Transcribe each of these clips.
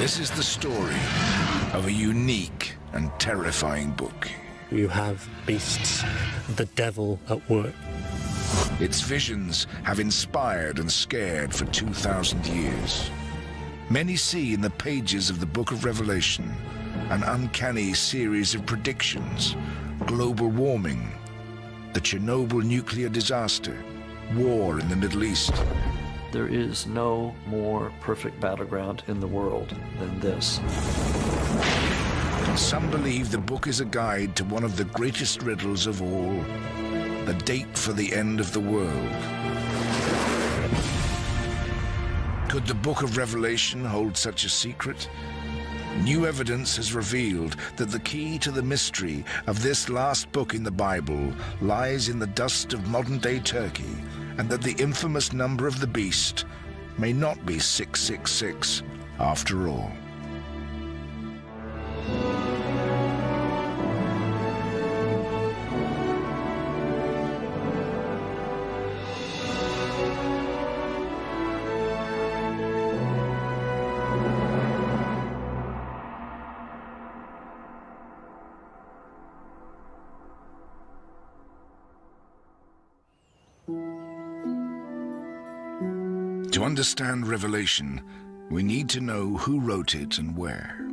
This is the story of a unique and terrifying book. You have beasts, the devil at work. Its visions have inspired and scared for 2,000 years. Many see in the pages of the Book of Revelation an uncanny series of predictions: global warming, the Chernobyl nuclear disaster, war in the Middle East. There is no more perfect battleground in the world than this. Some believe the book is a guide to one of the greatest riddles of all, the date for the end of the world. Could the Book of Revelation hold such a secret? New evidence has revealed that the key to the mystery of this last book in the Bible lies in the dust of modern-day Turkey, and that the infamous number of the beast may not be 666 after all. To understand Revelation, we need to know who wrote it and where.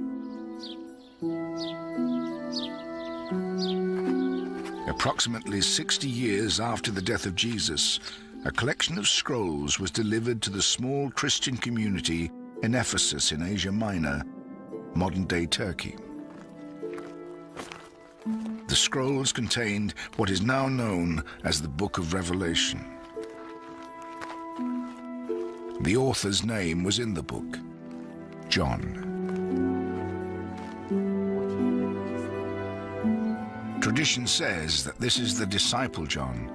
Approximately 60 years after the death of Jesus, a collection of scrolls was delivered to the small Christian community in Ephesus in Asia Minor, modern-day Turkey. The scrolls contained what is now known as the Book of Revelation. The author's name was in the book, John. Tradition says that this is the disciple John,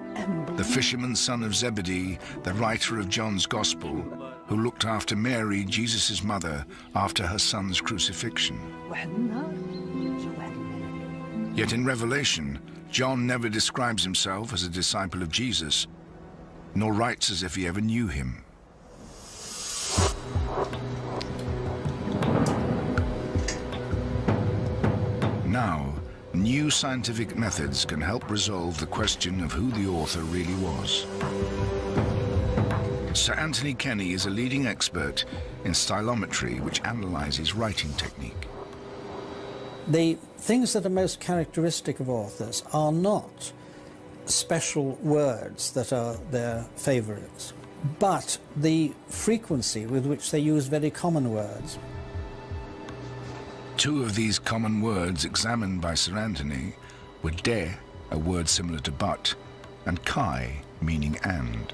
the fisherman's son of Zebedee, the writer of John's Gospel, who looked after Mary, Jesus' mother, after her son's crucifixion. Yet in Revelation, John never describes himself as a disciple of Jesus, nor writes as if he ever knew him. Now, new scientific methods can help resolve the question of who the author really was. Sir Anthony Kenny is a leading expert in stylometry, which analyzes writing technique. The things that are most characteristic of authors are not special words that are their favorites, but the frequency with which they use very common words. Two of these common words examined by Sir Anthony were de, a word similar to but, and kai, meaning and.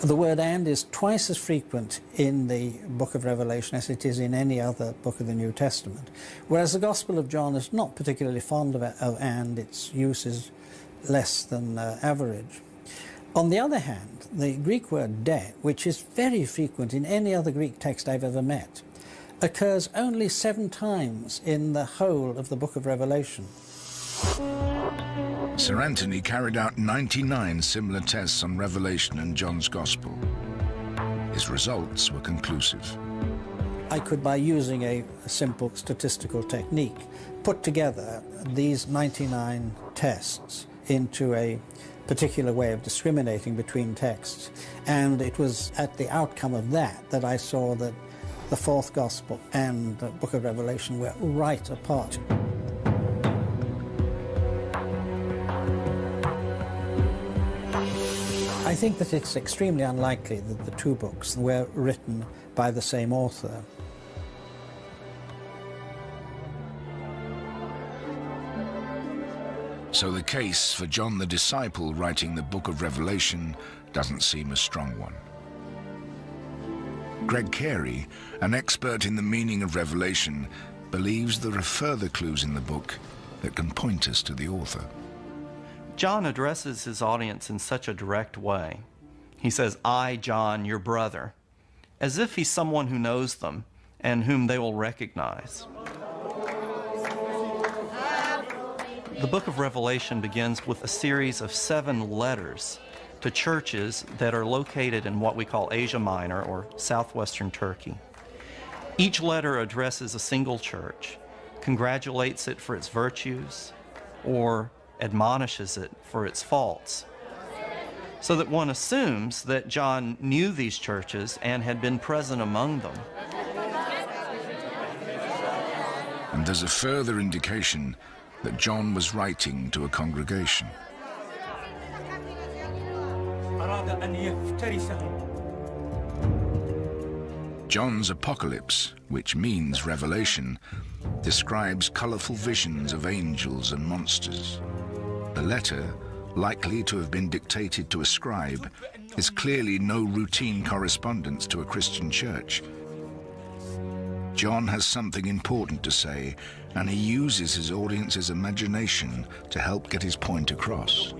The word and is twice as frequent in the Book of Revelation as it is in any other book of the New Testament, whereas the Gospel of John is not particularly fond of and, its use is less than average. On the other hand, the Greek word de, which is very frequent in any other Greek text I've ever met, occurs only 7 times in the whole of the Book of Revelation. Sir Anthony carried out 99 similar tests on Revelation and John's Gospel. His results were conclusive. I could, by using a simple statistical technique, put together these 99 tests into a particular way of discriminating between texts, and it was at the outcome of that that I saw that the fourth Gospel and the Book of Revelation were right apart. I think that it's extremely unlikely that the 2 books were written by the same author. So the case for John the disciple writing the Book of Revelation doesn't seem a strong one. Greg Carey, an expert in the meaning of Revelation, believes there are further clues in the book that can point us to the author. John addresses his audience in such a direct way. He says, "I, John, your brother," as if he's someone who knows them and whom they will recognize. The book of Revelation begins with a series of 7 letters to churches that are located in what we call Asia Minor, or southwestern Turkey. Each letter addresses a single church, congratulates it for its virtues, or admonishes it for its faults, so that one assumes that John knew these churches and had been present among them. And there's a further indication that John was writing to a congregation. John's Apocalypse, which means Revelation, describes colorful visions of angels and monsters. The letter, likely to have been dictated to a scribe, is clearly no routine correspondence to a Christian church. John has something important to say, and he uses his audience's imagination to help get his point across.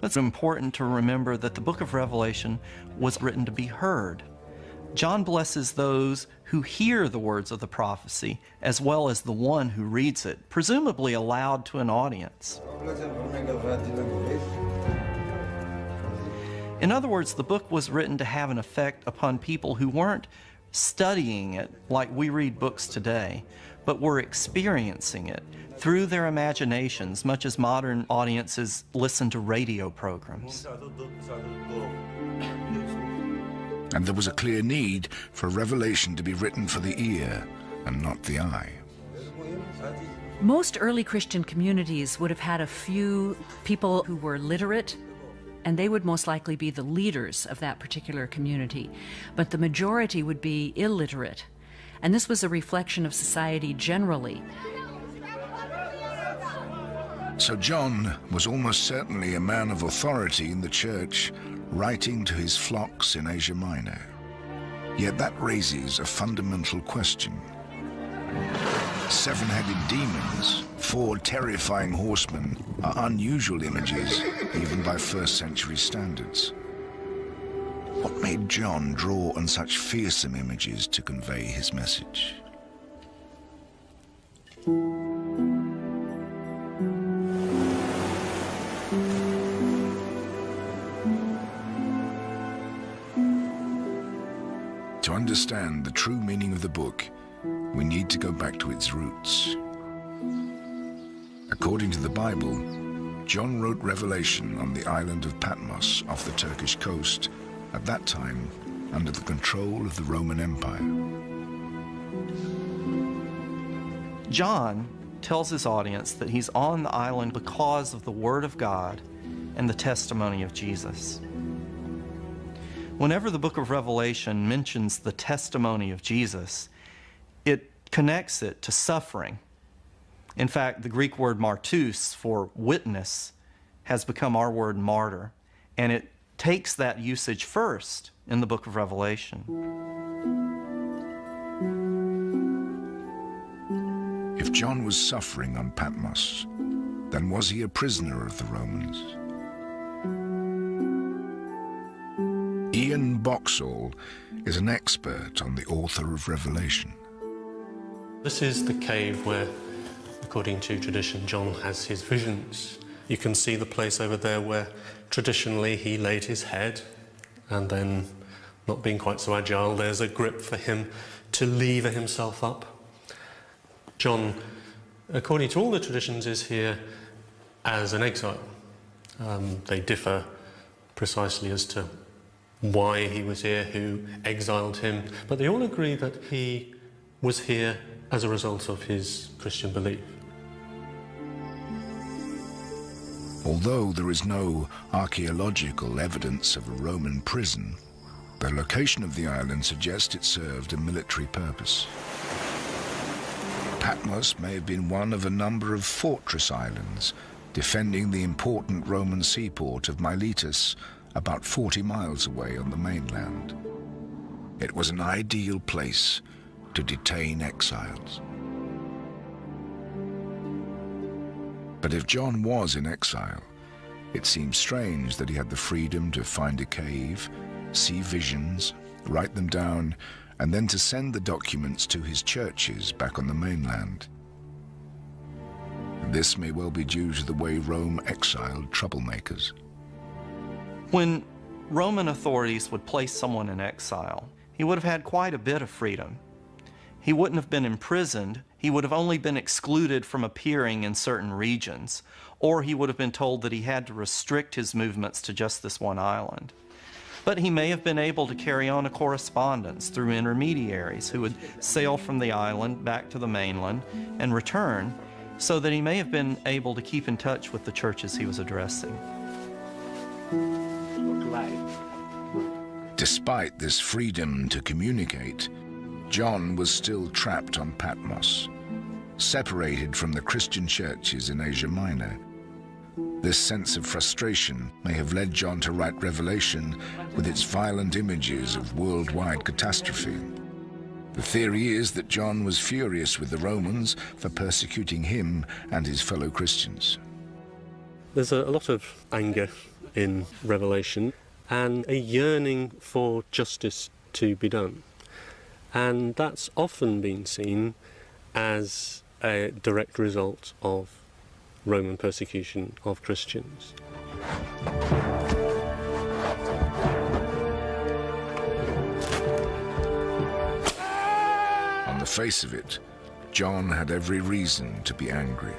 It's important to remember that the book of Revelation was written to be heard. John blesses those who hear the words of the prophecy, as well as the one who reads it, presumably aloud to an audience. In other words, the book was written to have an effect upon people who weren't studying it like we read books today, but were experiencing it through their imaginations, much as modern audiences listen to radio programs. And there was a clear need for Revelation to be written for the ear and not the eye. Most early Christian communities would have had a few people who were literate, and they would most likely be the leaders of that particular community. But the majority would be illiterate, and this was a reflection of society generally. So John was almost certainly a man of authority in the church, writing to his flocks in Asia Minor. Yet that raises a fundamental question. 7-headed demons, 4 terrifying horsemen are unusual images, even by first-century standards. What made John draw on such fearsome images to convey his message? To understand the true meaning of the book, we need to go back to its roots. According to the Bible, John wrote Revelation on the island of Patmos off the Turkish coast, at that time under the control of the Roman Empire. John tells his audience that he's on the island because of the Word of God and the testimony of Jesus. Whenever the book of Revelation mentions the testimony of Jesus, it connects it to suffering. In fact, the Greek word martus for witness has become our word martyr, and it takes that usage first in the book of Revelation. If John was suffering on Patmos, then was he a prisoner of the Romans? Ian Boxall is an expert on the author of Revelation. This is the cave where, according to tradition, John has his visions. You can see the place over there where traditionally he laid his head, and then, not being quite so agile, there's a grip for him to lever himself up. John, according to all the traditions, is here as an exile. They differ precisely as to why he was here, who exiled him, but they all agree that he was here as a result of his Christian belief. Although there is no archaeological evidence of a Roman prison, the location of the island suggests it served a military purpose. Patmos may have been one of a number of fortress islands defending the important Roman seaport of Miletus, about 40 miles away on the mainland. It was an ideal place to detain exiles. But if John was in exile, it seems strange that he had the freedom to find a cave, see visions, write them down, and then to send the documents to his churches back on the mainland. This may well be due to the way Rome exiled troublemakers. When Roman authorities would place someone in exile, he would have had quite a bit of freedom. He wouldn't have been imprisoned. He would have only been excluded from appearing in certain regions, or he would have been told that he had to restrict his movements to just this one island. But he may have been able to carry on a correspondence through intermediaries who would sail from the island back to the mainland and return, so that he may have been able to keep in touch with the churches he was addressing. Despite this freedom to communicate, John was still trapped on Patmos, separated from the Christian churches in Asia Minor. This sense of frustration may have led John to write Revelation with its violent images of worldwide catastrophe. The theory is that John was furious with the Romans for persecuting him and his fellow Christians. There's a lot of anger in Revelation and a yearning for justice to be done. And that's often been seen as a direct result of Roman persecution of Christians. On the face of it, John had every reason to be angry.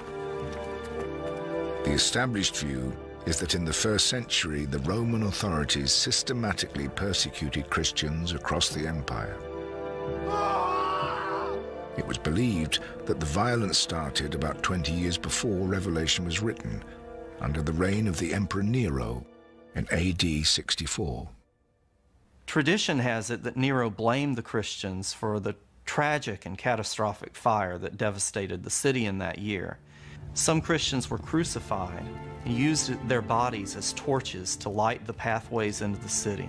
The established view is that in the first century, the Roman authorities systematically persecuted Christians across the empire. It was believed that the violence started about 20 years before Revelation was written, under the reign of the Emperor Nero in AD 64. Tradition has it that Nero blamed the Christians for the tragic and catastrophic fire that devastated the city in that year. Some Christians were crucified and used their bodies as torches to light the pathways into the city.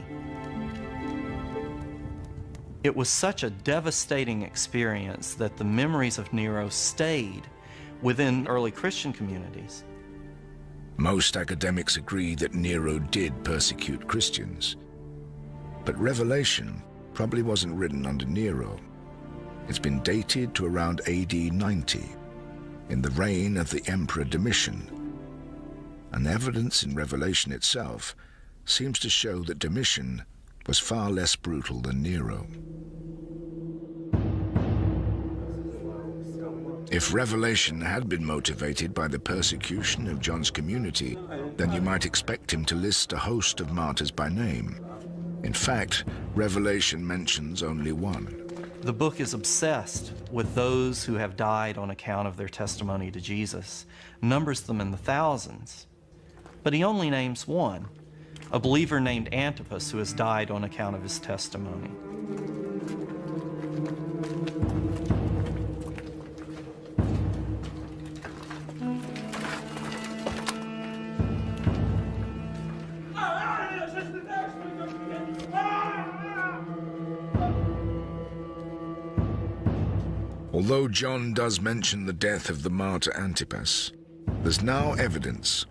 It was such a devastating experience that the memories of Nero stayed within early Christian communities. Most academics agree that Nero did persecute Christians, but Revelation probably wasn't written under Nero. It's been dated to around AD 90, in the reign of the Emperor Domitian. And evidence in Revelation itself seems to show that Domitian was far less brutal than Nero. If Revelation had been motivated by the persecution of John's community, then you might expect him to list a host of martyrs by name. In fact, Revelation mentions only one. The book is obsessed with those who have died on account of their testimony to Jesus, numbers them in the thousands. But he only names one, a believer named Antipas who has died on account of his testimony. Although John does mention the death of the martyr Antipas, there's now evidence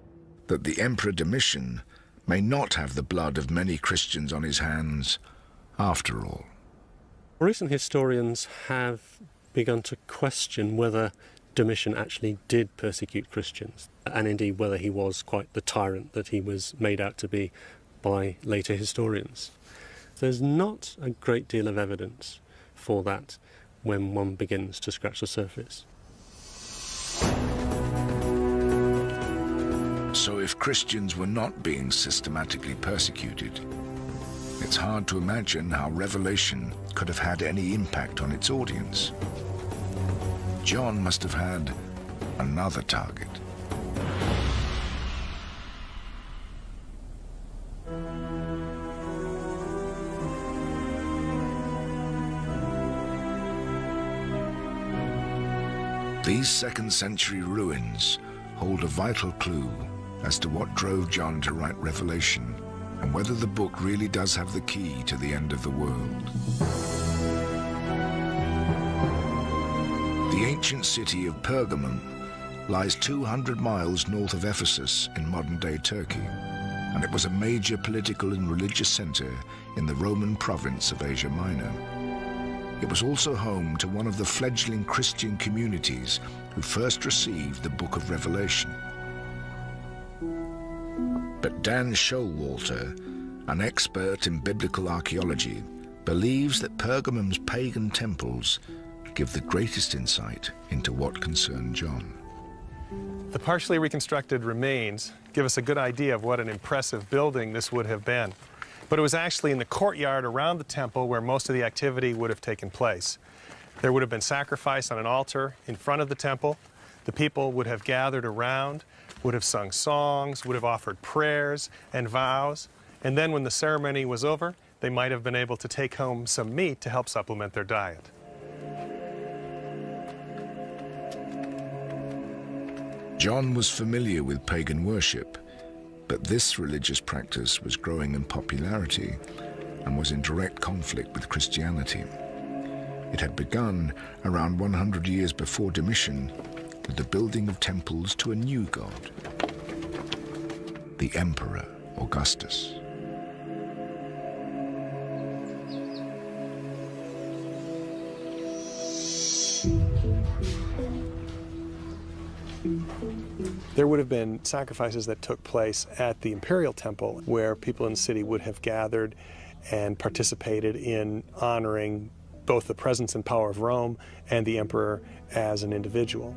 that the Emperor Domitian may not have the blood of many Christians on his hands after all. Recent historians have begun to question whether Domitian actually did persecute Christians, and indeed whether he was quite the tyrant that he was made out to be by later historians. There's not a great deal of evidence for that when one begins to scratch the surface. So if Christians were not being systematically persecuted, it's hard to imagine how Revelation could have had any impact on its audience. John must have had another target. These second-century ruins hold a vital clue as to what drove John to write Revelation and whether the book really does have the key to the end of the world. The ancient city of Pergamum lies 200 miles north of Ephesus in modern-day Turkey, and it was a major political and religious center in the Roman province of Asia Minor. It was also home to one of the fledgling Christian communities who first received the Book of Revelation. But Dan Showalter, an expert in biblical archaeology, believes that Pergamum's pagan temples give the greatest insight into what concerned John. The partially reconstructed remains give us a good idea of what an impressive building this would have been. But it was actually in the courtyard around the temple where most of the activity would have taken place. There would have been sacrifice on an altar in front of the temple. The people would have gathered around, would have sung songs, would have offered prayers and vows. And then when the ceremony was over, they might have been able to take home some meat to help supplement their diet. John was familiar with pagan worship, but this religious practice was growing in popularity and was in direct conflict with Christianity. It had begun around 100 years before Domitian with the building of temples to a new god, the Emperor Augustus. There would have been sacrifices that took place at the imperial temple where people in the city would have gathered and participated in honoring both the presence and power of Rome and the emperor as an individual.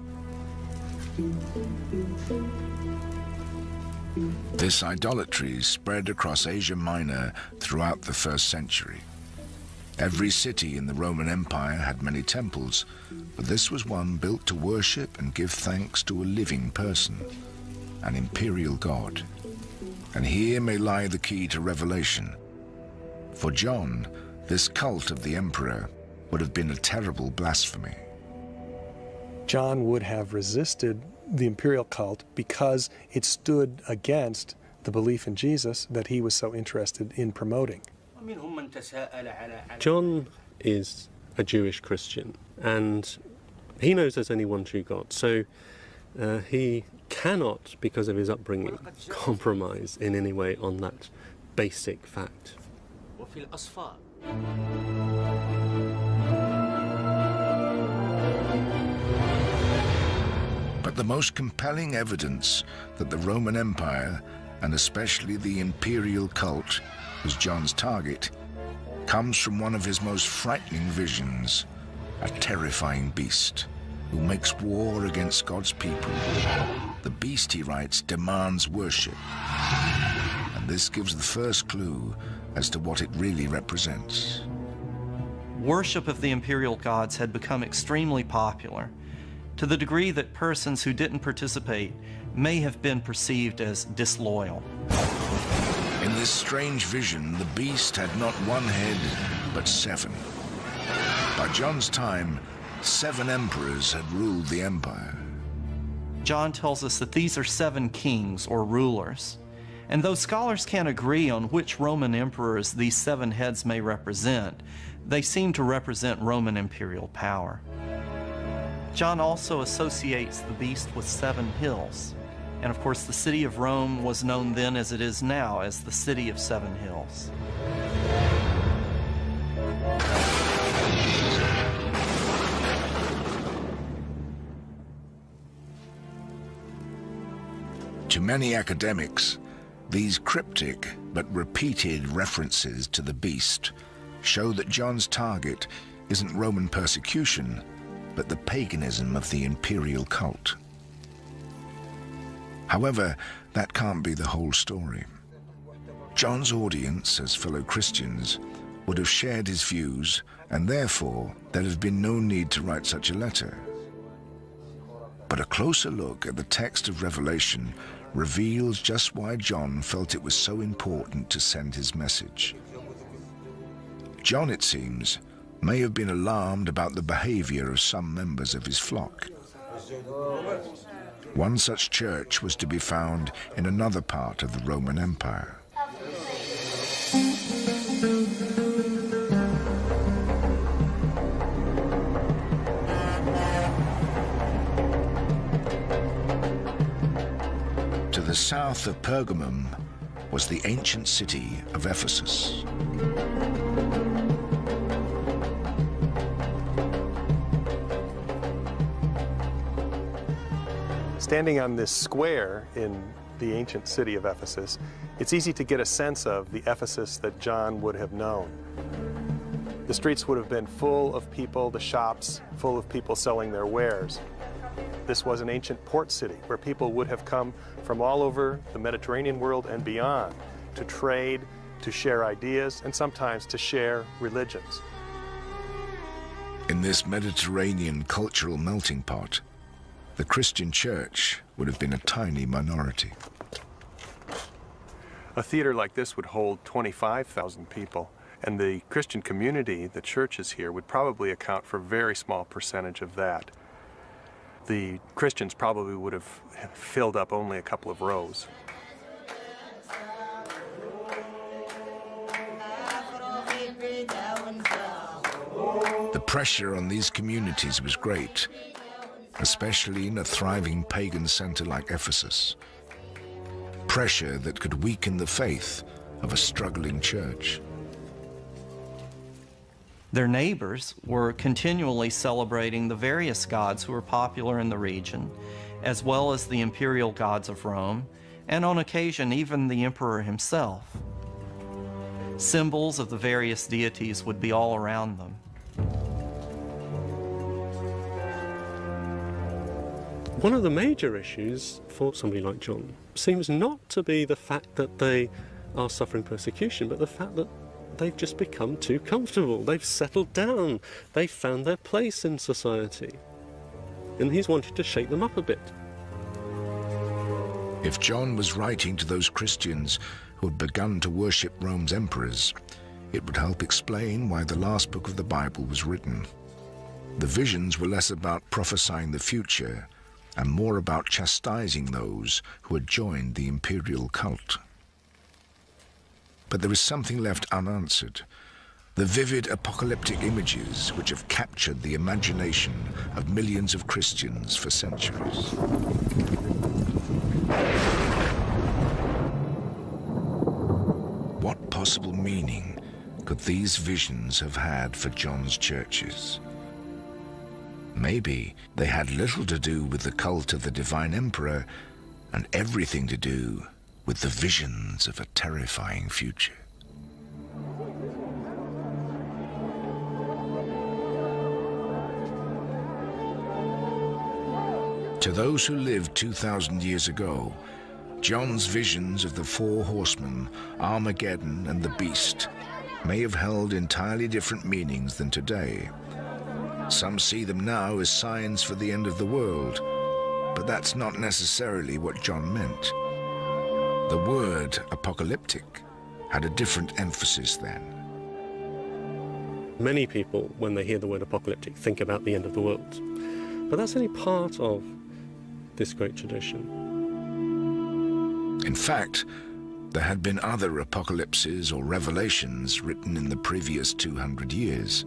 This idolatry spread across Asia Minor throughout the 1st century. Every city in the Roman Empire had many temples, but this was one built to worship and give thanks to a living person, an imperial god. And here may lie the key to Revelation. For John, this cult of the emperor would have been a terrible blasphemy. John would have resisted the imperial cult because it stood against the belief in Jesus that he was so interested in promoting. John is a Jewish Christian, and he knows there's only one true God. So he cannot, because of his upbringing, compromise in any way on that basic fact. But the most compelling evidence that the Roman Empire, and especially the imperial cult, was John's target, comes from one of his most frightening visions, a terrifying beast who makes war against God's people. The beast, he writes, demands worship. And this gives the first clue as to what it really represents. Worship of the imperial gods had become extremely popular, to the degree that persons who didn't participate may have been perceived as disloyal. In this strange vision, the beast had not one head, but 7. By John's time, 7 emperors had ruled the empire. John tells us that these are 7 kings or rulers. And though scholars can't agree on which Roman emperors these 7 heads may represent, they seem to represent Roman imperial power. John also associates the beast with 7 hills. And of course, the city of Rome was known then as it is now as the City of 7 Hills. To many academics, these cryptic but repeated references to the beast show that John's target isn't Roman persecution, but the paganism of the imperial cult. However, that can't be the whole story. John's audience, as fellow Christians, would have shared his views, and therefore there'd have been no need to write such a letter. But a closer look at the text of Revelation reveals just why John felt it was so important to send his message. John, it seems, may have been alarmed about the behavior of some members of his flock. One such church was to be found in another part of the Roman Empire. To the south of Pergamum was the ancient city of Ephesus. Standing on this square in the ancient city of Ephesus, it's easy to get a sense of the Ephesus that John would have known. The streets would have been full of people, the shops full of people selling their wares. This was an ancient port city where people would have come from all over the Mediterranean world and beyond to trade, to share ideas, and sometimes to share religions. In this Mediterranean cultural melting pot, the Christian church would have been a tiny minority. A theater like this would hold 25,000 people, and the Christian community, the churches here, would probably account for a very small percentage of that. The Christians probably would have filled up only a couple of rows. The pressure on these communities was great, especially in a thriving pagan center like Ephesus. Pressure that could weaken the faith of a struggling church. Their neighbors were continually celebrating the various gods who were popular in the region, as well as the imperial gods of Rome, and on occasion even the emperor himself. Symbols of the various deities would be all around them. One of the major issues for somebody like John seems not to be the fact that they are suffering persecution, but the fact that they've just become too comfortable. They've settled down. They've found their place in society. And he's wanted to shake them up a bit. If John was writing to those Christians who had begun to worship Rome's emperors, it would help explain why the last book of the Bible was written. The visions were less about prophesying the future and more about chastising those who had joined the imperial cult. But there is something left unanswered. The vivid apocalyptic images which have captured the imagination of millions of Christians for centuries. What possible meaning could these visions have had for John's churches? Maybe they had little to do with the cult of the divine emperor and everything to do with the visions of a terrifying future. To those who lived 2,000 years ago, John's visions of the four horsemen, Armageddon and the beast, may have held entirely different meanings than today. Some see them now as signs for the end of the world, but that's not necessarily what John meant. The word apocalyptic had a different emphasis then. Many people, when they hear the word apocalyptic, think about the end of the world. But that's only part of this great tradition. In fact, there had been other apocalypses or revelations written in the previous 200 years.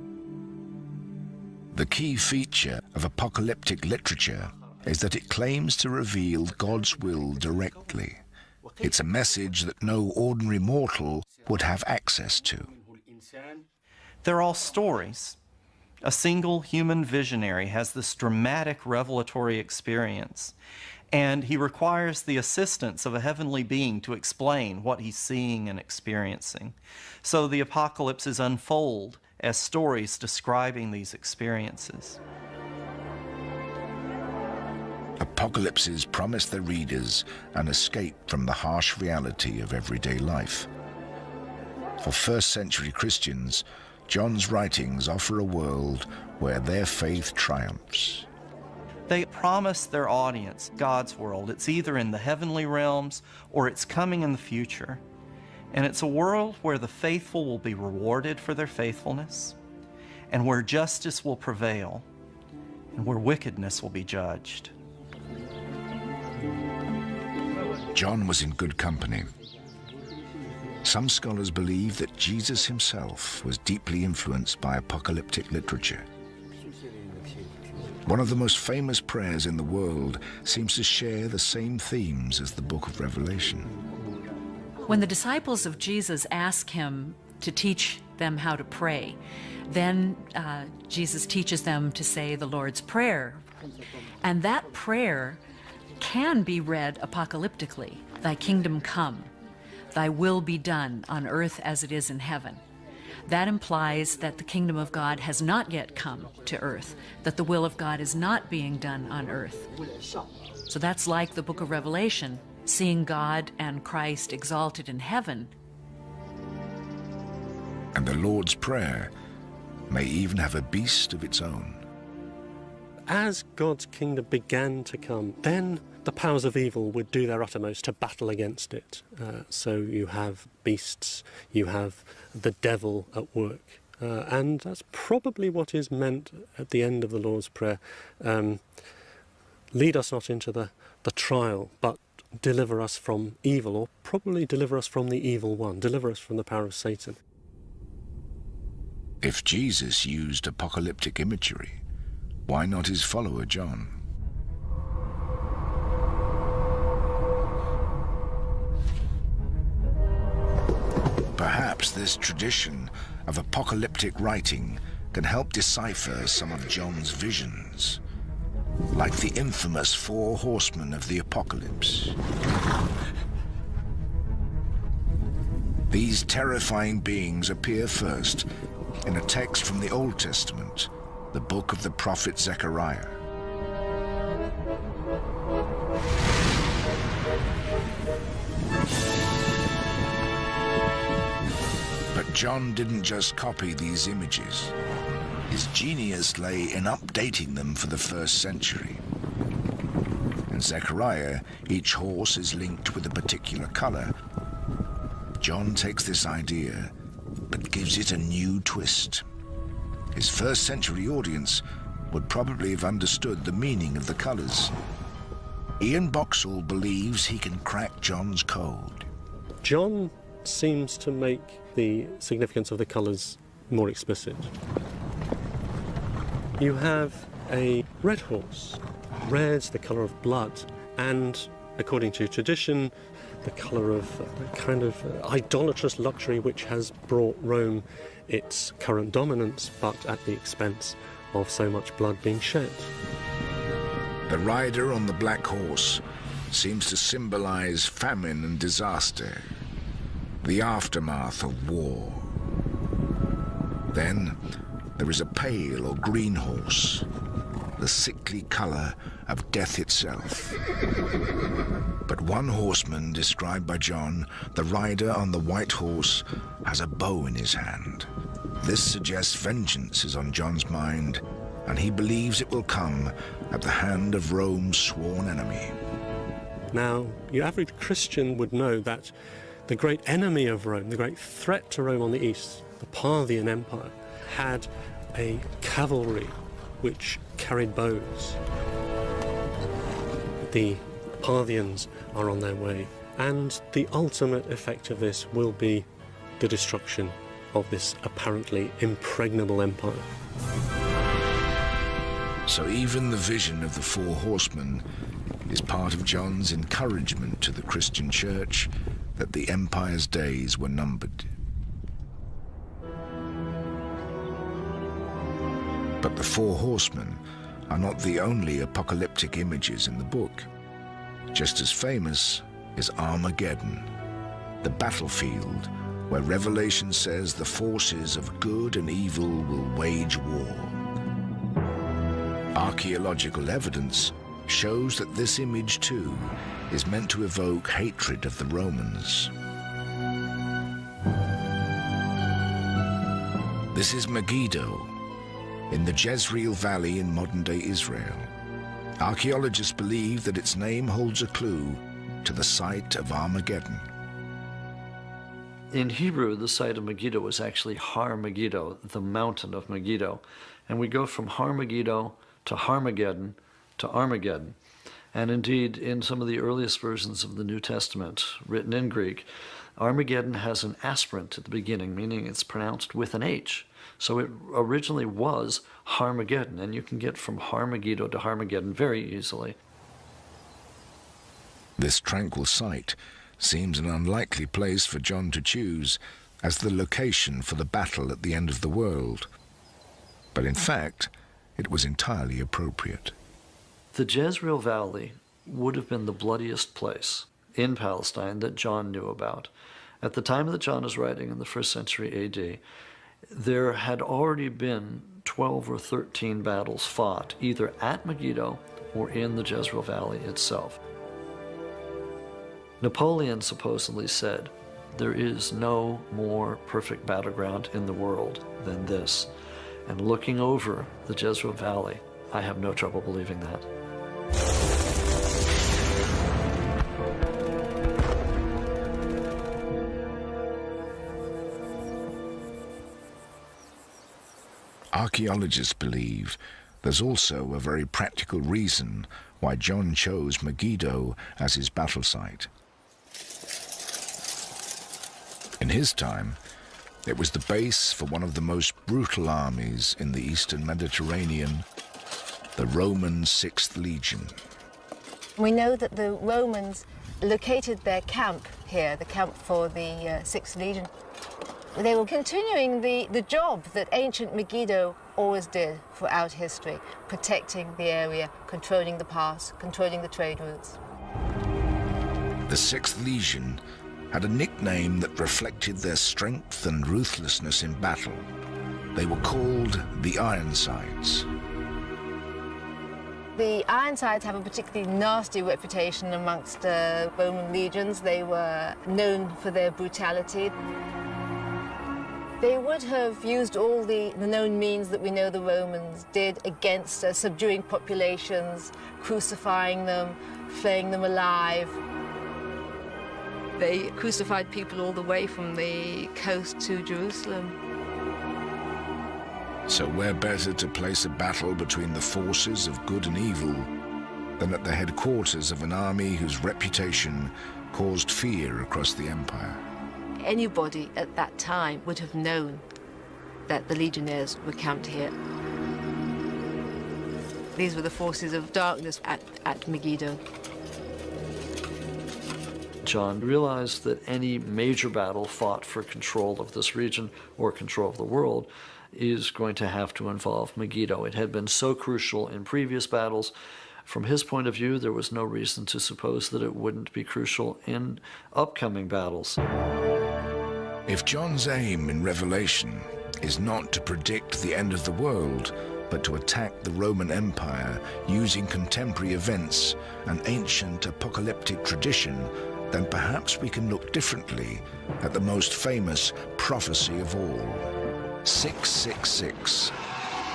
The key feature of apocalyptic literature is that it claims to reveal God's will directly. It's a message that no ordinary mortal would have access to. They're all stories. A single human visionary has this dramatic revelatory experience, and he requires the assistance of a heavenly being to explain what he's seeing and experiencing. So the apocalypses unfold as stories describing these experiences. Apocalypses promise their readers an escape from the harsh reality of everyday life. For first-century Christians, John's writings offer a world where their faith triumphs. They promise their audience God's world. It's either in the heavenly realms or it's coming in the future. And it's a world where the faithful will be rewarded for their faithfulness, and where justice will prevail, and where wickedness will be judged. John was in good company. Some scholars believe that Jesus himself was deeply influenced by apocalyptic literature. One of the most famous prayers in the world seems to share the same themes as the book of Revelation. When the disciples of Jesus ask him to teach them how to pray, then Jesus teaches them to say the Lord's Prayer. And that prayer can be read apocalyptically. Thy kingdom come, thy will be done on earth as it is in heaven. that implies that the kingdom of God has not yet come to earth, that the will of God is not being done on earth. So that's like the book of Revelation, seeing God and Christ exalted in heaven. And the Lord's Prayer may even have a beast of its own. As God's kingdom began to come, then the powers of evil would do their uttermost to battle against it. So you have beasts, you have the devil at work. And that's probably what is meant at the end of the Lord's Prayer. Lead us not into the trial, but deliver us from evil, or probably deliver us from the evil one, deliver us from the power of Satan. If Jesus used apocalyptic imagery, why not his follower John? Perhaps this tradition of apocalyptic writing can help decipher some of John's visions, like the infamous 4 horsemen of the apocalypse. These terrifying beings appear first in a text from the Old Testament, the book of the prophet Zechariah. But John didn't just copy these images. His genius lay in updating them for the 1st century. In Zechariah, each horse is linked with a particular color. John takes this idea, but gives it a new twist. His 1st century audience would probably have understood the meaning of the colors. Ian Boxall believes he can crack John's code. John seems to make the significance of the colours more explicit. You have a red horse. Red's the colour of blood, and according to tradition, the colour of a kind of idolatrous luxury which has brought Rome its current dominance, but at the expense of so much blood being shed. The rider on the black horse seems to symbolize famine and disaster, the aftermath of war. Then there is a pale or green horse, the sickly color of death itself. But one horseman described by John, the rider on the white horse, has a bow in his hand. This suggests vengeance is on John's mind, and he believes it will come at the hand of Rome's sworn enemy. Now, your average Christian would know that the great enemy of Rome, the great threat to Rome on the east, the Parthian Empire, had a cavalry which carried bows. The Parthians are on their way, and the ultimate effect of this will be the destruction of this apparently impregnable empire. So even the vision of the 4 horsemen is part of John's encouragement to the Christian church that the empire's days were numbered. But the 4 horsemen are not the only apocalyptic images in the book. Just as famous is Armageddon, the battlefield where Revelation says the forces of good and evil will wage war. Archaeological evidence shows that this image too is meant to evoke hatred of the Romans. This is Megiddo, in the Jezreel Valley in modern-day Israel. Archaeologists believe that its name holds a clue to the site of Armageddon. In Hebrew, the site of Megiddo is actually Har Megiddo, the mountain of Megiddo. And we go from Har Megiddo to Harmageddon to Armageddon. And indeed, in some of the earliest versions of the New Testament, written in Greek, Armageddon has an aspirant at the beginning, meaning it's pronounced with an H. So it originally was Harmageddon, and you can get from Har Megiddo to Harmageddon very easily. This tranquil site seems an unlikely place for John to choose as the location for the battle at the end of the world. But in fact, it was entirely appropriate. The Jezreel Valley would have been the bloodiest place in Palestine that John knew about. At the time that John is writing in the 1st century AD, there had already been 12 or 13 battles fought, either at Megiddo or in the Jezreel Valley itself. Napoleon supposedly said, "There is no more perfect battleground in the world than this." And looking over the Jezreel Valley, I have no trouble believing that. Archaeologists believe there's also a very practical reason why John chose Megiddo as his battle site. In his time, it was the base for one of the most brutal armies in the Eastern Mediterranean, the Roman 6th Legion. We know that the Romans located their camp here, the camp for the 6th Legion. They were continuing the job that ancient Megiddo always did throughout history, protecting the area, controlling the pass, controlling the trade routes. The 6th Legion had a nickname that reflected their strength and ruthlessness in battle. They were called the Ironsides. The Ironsides have a particularly nasty reputation amongst Roman legions. They were known for their brutality. They would have used all the known means that we know the Romans did against subduing populations, crucifying them, flaying them alive. They crucified people all the way from the coast to Jerusalem. So where better to place a battle between the forces of good and evil than at the headquarters of an army whose reputation caused fear across the empire? Anybody at that time would have known that the legionnaires were camped here. These were the forces of darkness at Megiddo. John realized that any major battle fought for control of this region or control of the world is going to have to involve Megiddo. It had been so crucial in previous battles. From his point of view, there was no reason to suppose that it wouldn't be crucial in upcoming battles. If John's aim in Revelation is not to predict the end of the world, but to attack the Roman Empire using contemporary events and ancient apocalyptic tradition, then perhaps we can look differently at the most famous prophecy of all. 666,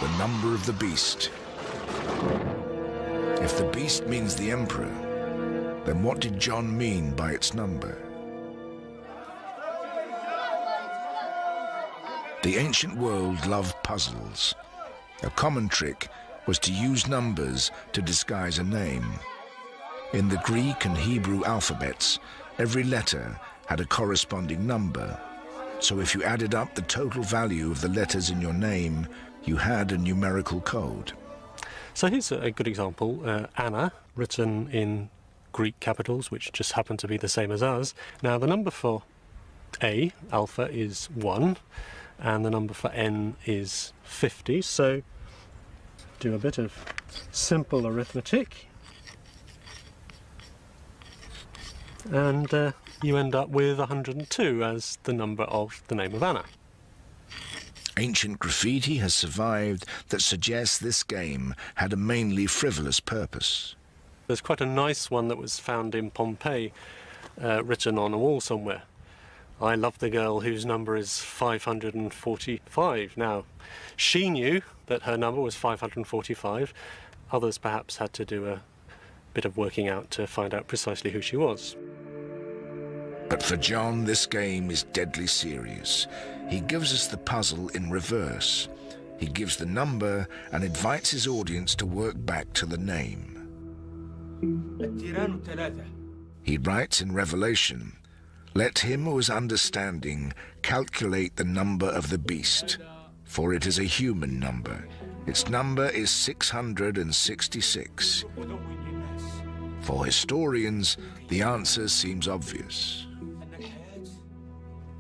the number of the beast. If the beast means the emperor, then what did John mean by its number? The ancient world loved puzzles. A common trick was to use numbers to disguise a name. In the Greek and Hebrew alphabets, every letter had a corresponding number. So if you added up the total value of the letters in your name, you had a numerical code. So here's a good example. Anna, written in Greek capitals, which just happen to be the same as ours. Now the number for A, alpha, is 1. And the number for N is 50, so do a bit of simple arithmetic, and you end up with 102 as the number of the name of Anna. Ancient graffiti has survived that suggests this game had a mainly frivolous purpose. There's quite a nice one that was found in Pompeii, written on a wall somewhere. I love the girl whose number is 545. Now, she knew that her number was 545. Others perhaps had to do a bit of working out to find out precisely who she was. But for John, this game is deadly serious. He gives us the puzzle in reverse. He gives the number and invites his audience to work back to the name. He writes in Revelation, "Let him who is understanding calculate the number of the beast, for it is a human number. Its number is 666. For historians, the answer seems obvious.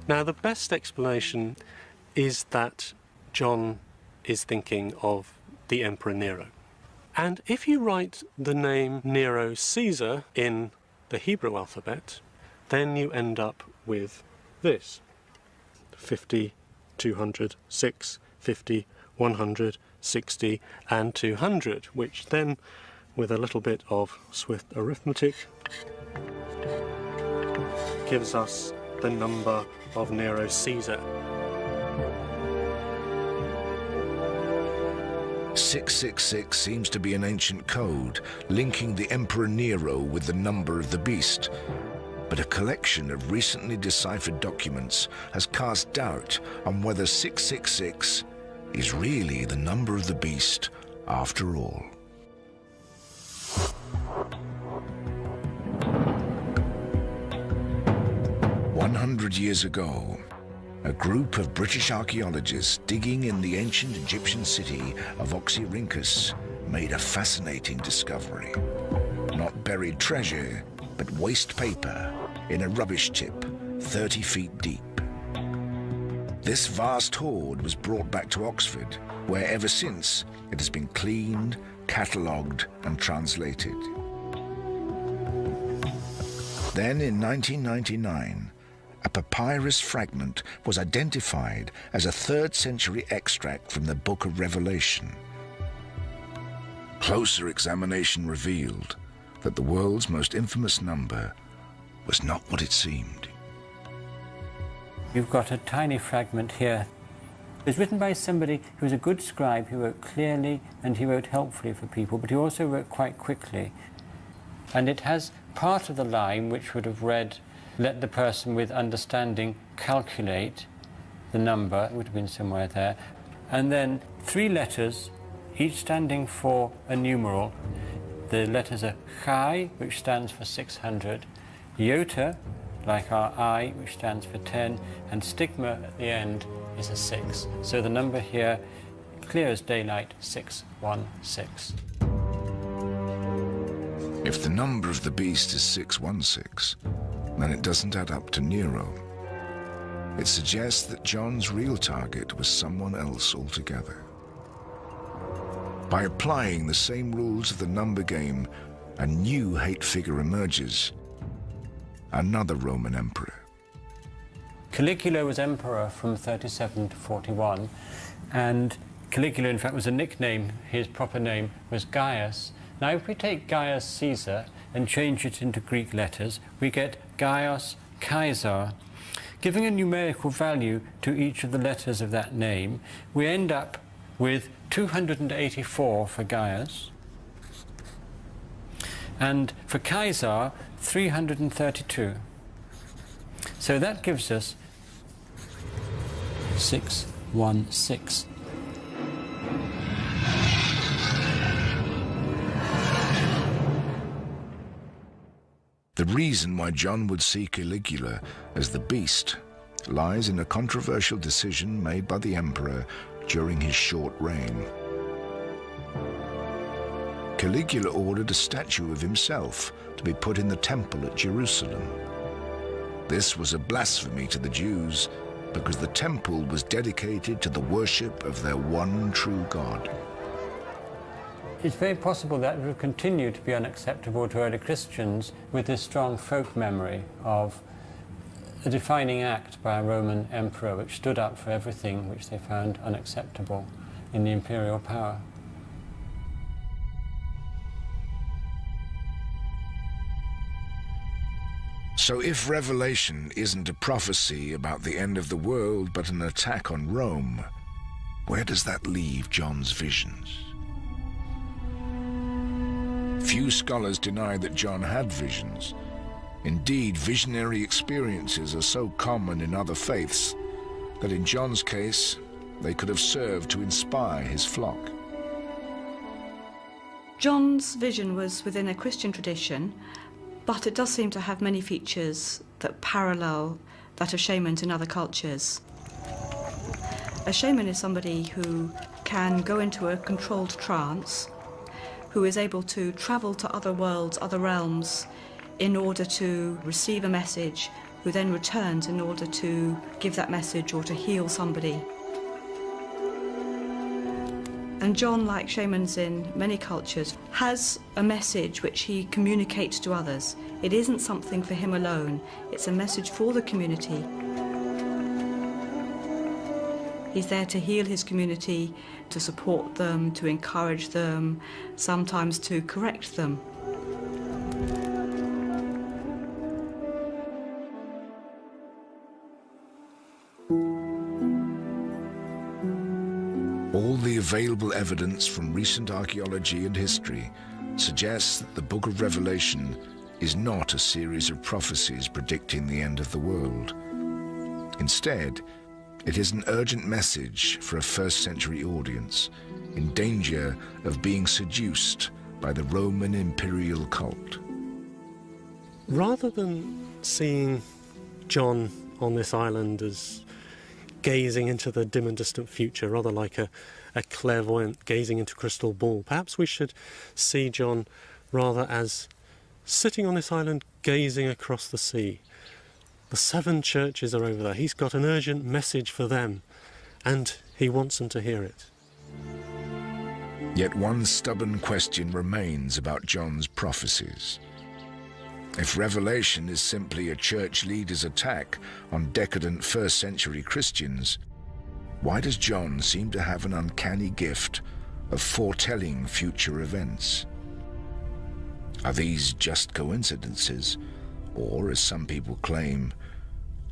Now, the best explanation is that John is thinking of the Emperor Nero. And if you write the name Nero Caesar in the Hebrew alphabet, then you end up with this, 52. 200, 6, 50, 100, 60 and 200, which then, with a little bit of swift arithmetic, gives us the number of Nero Caesar. 666 seems to be an ancient code linking the Emperor Nero with the number of the beast. But a collection of recently deciphered documents has cast doubt on whether 666 is really the number of the beast after all. Years ago, a group of British archaeologists digging in the ancient Egyptian city of Oxyrhynchus made a fascinating discovery. Not buried treasure, but waste paper in a rubbish tip 30 feet deep. This vast hoard was brought back to Oxford, where ever since it has been cleaned, catalogued and translated. Then in 1999, a papyrus fragment was identified as a 3rd century extract from the Book of Revelation. Closer examination revealed that the world's most infamous number was not what it seemed. You've got a tiny fragment here. It was written by somebody who was a good scribe, who wrote clearly and he wrote helpfully for people, but he also wrote quite quickly. And it has part of the line which would have read, "Let the person with understanding calculate the number," it would have been somewhere there. And then 3 letters, each standing for a numeral. The letters are Chi, which stands for 600, Iota, like our I, which stands for 10, and stigma at the end is a 6. So the number here, clear as daylight, 616. If the number of the beast is 616, then it doesn't add up to Nero. It suggests that John's real target was someone else altogether. By applying the same rules of the number game, a new hate figure emerges. Another Roman emperor. Caligula was emperor from 37 to 41, and Caligula, in fact, was a nickname. His proper name was Gaius. Now, if we take Gaius Caesar and change it into Greek letters, we get Gaius Caesar. Giving a numerical value to each of the letters of that name, we end up with 284 for Gaius, and for Caesar, 332. So that gives us 616. The reason why John would see Caligula as the beast lies in a controversial decision made by the emperor during his short reign. Caligula ordered a statue of himself to be put in the temple at Jerusalem. This was a blasphemy to the Jews because the temple was dedicated to the worship of their one true God. It's very possible that it would continue to be unacceptable to early Christians with this strong folk memory of a defining act by a Roman emperor which stood up for everything which they found unacceptable in the imperial power. So if Revelation isn't a prophecy about the end of the world but an attack on Rome, where does that leave John's visions? Few scholars deny that John had visions. Indeed, visionary experiences are so common in other faiths that in John's case, they could have served to inspire his flock. John's vision was within a Christian tradition, but it does seem to have many features that parallel that of shamans in other cultures. A shaman is somebody who can go into a controlled trance, who is able to travel to other worlds, other realms, in order to receive a message, who then returns in order to give that message or to heal somebody. And John, like shamans in many cultures, has a message which he communicates to others. It isn't something for him alone, it's a message for the community. He's there to heal his community, to support them, to encourage them, sometimes to correct them. All the available evidence from recent archaeology and history suggests that the Book of Revelation is not a series of prophecies predicting the end of the world. Instead, it is an urgent message for a first-century audience in danger of being seduced by the Roman imperial cult. Rather than seeing John on this island as gazing into the dim and distant future, rather like a clairvoyant gazing into a crystal ball, perhaps we should see John rather as sitting on this island gazing across the sea. The 7 churches are over there. He's got an urgent message for them, and he wants them to hear it. Yet one stubborn question remains about John's prophecies. If Revelation is simply a church leader's attack on decadent first-century Christians, why does John seem to have an uncanny gift of foretelling future events? Are these just coincidences, or, as some people claim,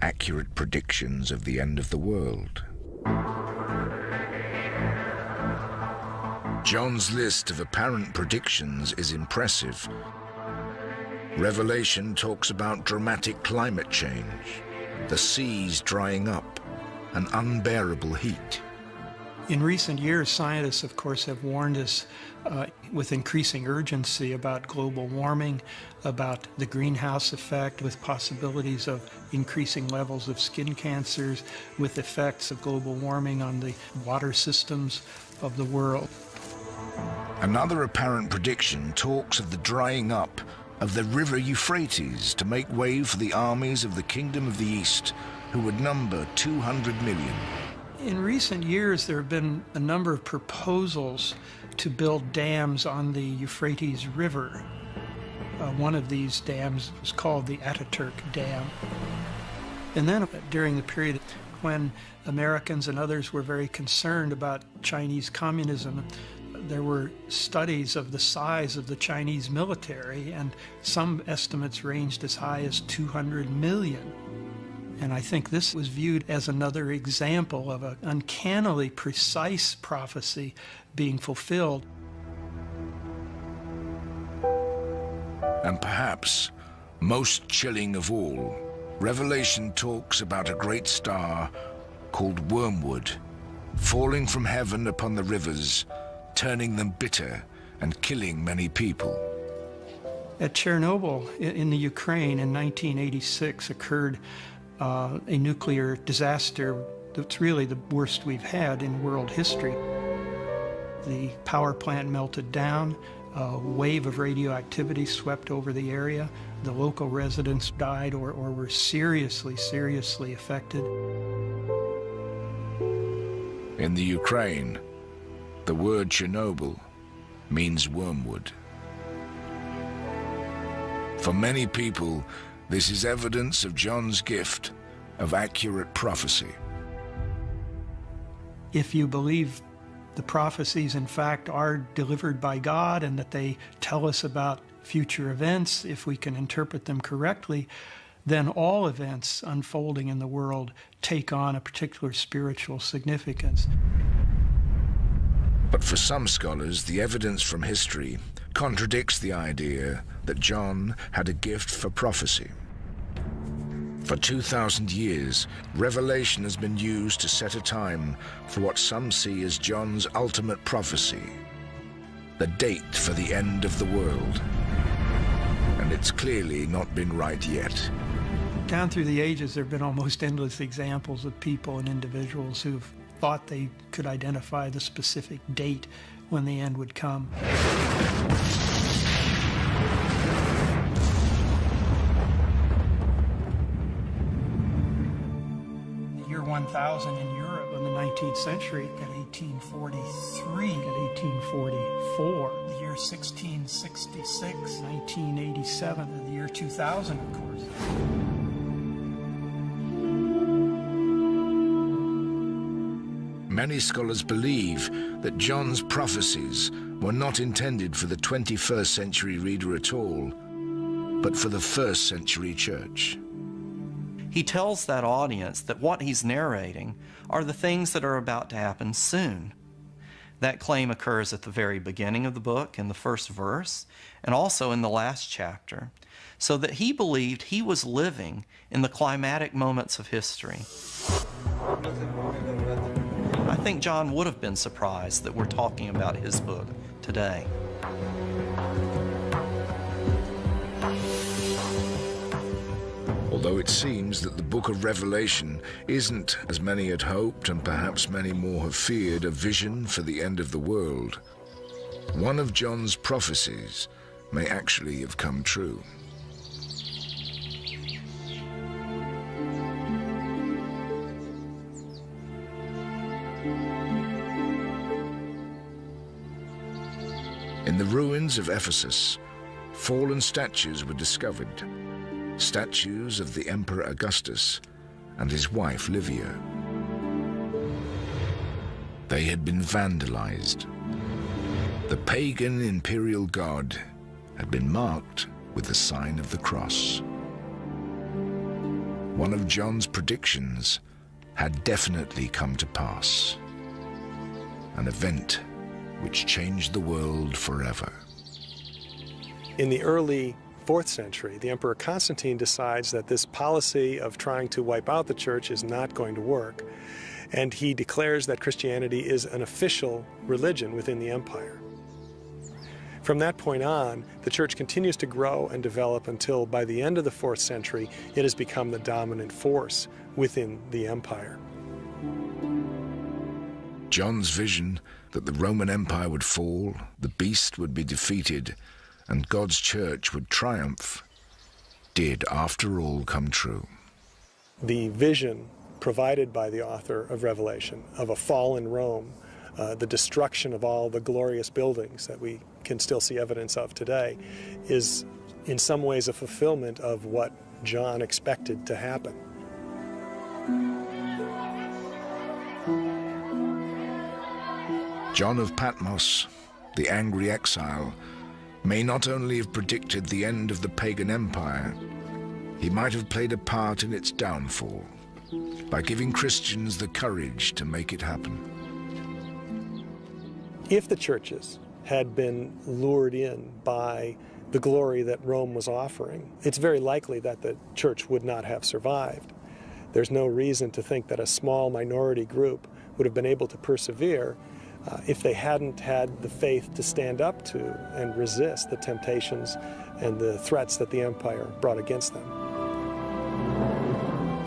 accurate predictions of the end of the world? John's list of apparent predictions is impressive. Revelation talks about dramatic climate change, the seas drying up, and unbearable heat. In recent years, scientists, of course, have warned us with increasing urgency about global warming, about the greenhouse effect, with possibilities of increasing levels of skin cancers, with effects of global warming on the water systems of the world. Another apparent prediction talks of the drying up of the river Euphrates to make way for the armies of the Kingdom of the East, who would number 200 million. In recent years, there have been a number of proposals to build dams on the Euphrates River. One of these dams was called the Ataturk Dam. And then during the period when Americans and others were very concerned about Chinese communism, there were studies of the size of the Chinese military, and some estimates ranged as high as 200 million. And I think this was viewed as another example of an uncannily precise prophecy being fulfilled. And perhaps most chilling of all, Revelation talks about a great star called Wormwood, falling from heaven upon the rivers, turning them bitter and killing many people. At Chernobyl in the Ukraine in 1986 occurred a nuclear disaster that's really the worst we've had in world history. The power plant melted down, a wave of radioactivity swept over the area. The local residents died or were seriously affected. In the Ukraine, the word Chernobyl means wormwood. For many people, this is evidence of John's gift of accurate prophecy. If you believe the prophecies, in fact, are delivered by God and that they tell us about future events, if we can interpret them correctly, then all events unfolding in the world take on a particular spiritual significance. But for some scholars, the evidence from history contradicts the idea that John had a gift for prophecy. For 2,000 years, Revelation has been used to set a time for what some see as John's ultimate prophecy, the date for the end of the world. And it's clearly not been right yet. Down through the ages, there have been almost endless examples of people and individuals who've thought they could identify the specific date when the end would come. The year 1000 in Europe in the 19th century at 1843, at 1844, the year 1666, 1987, the year 2000, of course. Many scholars believe that John's prophecies were not intended for the 21st century reader at all, but for the first century church. He tells that audience that what he's narrating are the things that are about to happen soon. That claim occurs at the very beginning of the book, in the first verse, and also in the last chapter, so that he believed he was living in the climatic moments of history. I think John would have been surprised that we're talking about his book today. Although it seems that the book of Revelation isn't, as many had hoped and perhaps many more have feared, a vision for the end of the world, one of John's prophecies may actually have come true. In the ruins of Ephesus, fallen statues were discovered. Statues of the Emperor Augustus and his wife Livia. They had been vandalized. The pagan imperial god had been marked with the sign of the cross. One of John's predictions had definitely come to pass. An event which changed the world forever. In the early 4th century, the Emperor Constantine decides that this policy of trying to wipe out the church is not going to work, and he declares that Christianity is an official religion within the empire. From that point on, the church continues to grow and develop until by the end of the 4th century, it has become the dominant force within the empire. John's vision that the Roman Empire would fall, the beast would be defeated, and God's church would triumph, did after all come true. The vision provided by the author of Revelation of a fallen Rome, the destruction of all the glorious buildings that we can still see evidence of today, is in some ways a fulfillment of what John expected to happen. John of Patmos, the angry exile, may not only have predicted the end of the pagan empire, he might have played a part in its downfall by giving Christians the courage to make it happen. If the churches had been lured in by the glory that Rome was offering, it's very likely that the church would not have survived. There's no reason to think that a small minority group would have been able to persevere if they hadn't had the faith to stand up to and resist the temptations and the threats that the empire brought against them.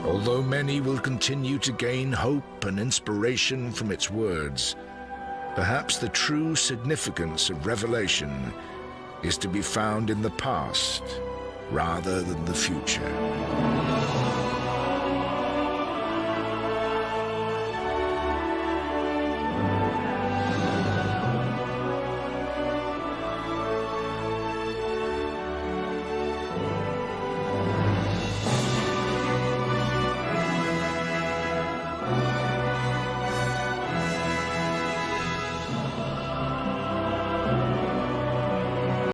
Although many will continue to gain hope and inspiration from its words, perhaps the true significance of Revelation is to be found in the past rather than the future.